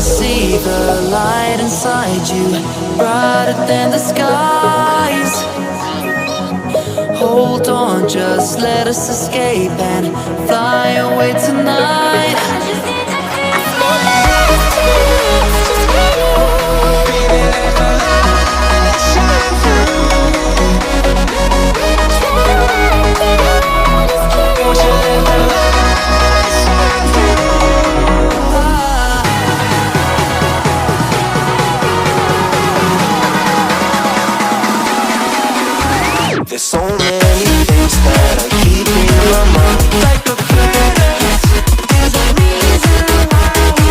see the light inside you, brighter than the skies. Hold on, just let us escape and fly away tonight. There's so many things that are keeping my mind like a threat. There's a reason why we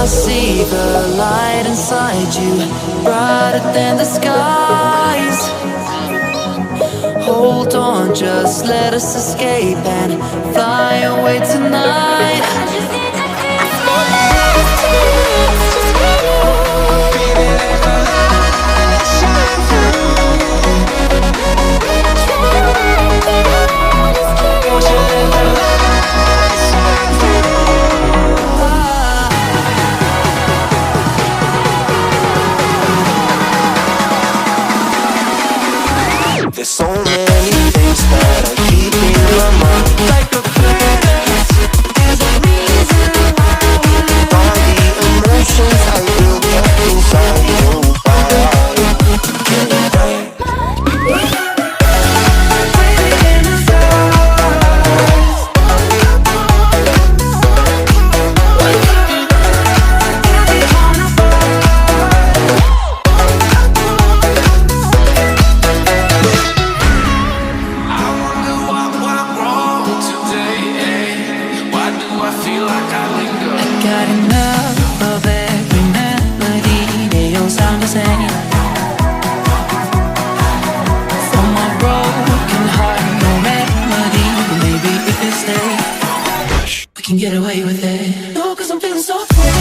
see the light inside you, brighter than the skies. Hold on, just let us escape and fly away tonight. There's so many things that I keep in my mind, like a past. There's a reason why all the emotions I built up inside your body. Got enough of every melody, they all sound the same. From my broken heart, no remedy. Maybe if you stay, we can get away with it. No, 'cause I'm feeling so free.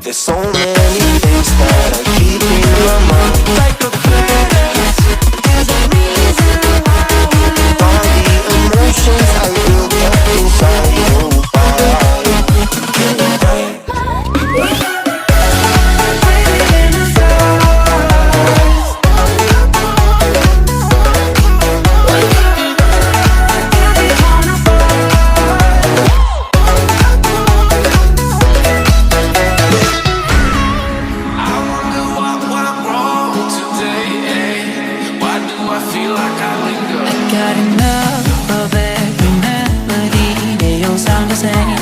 There's so many things that I keep in my mind, like a past. There's a reason why all the emotions I built up inside your body. Got enough of every melody, they all sound the same.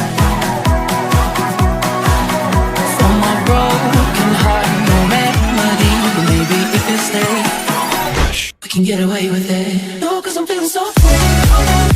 From my broken heart, no remedy. But maybe if you stay, we can get away with it. No, 'cause I'm feeling so free.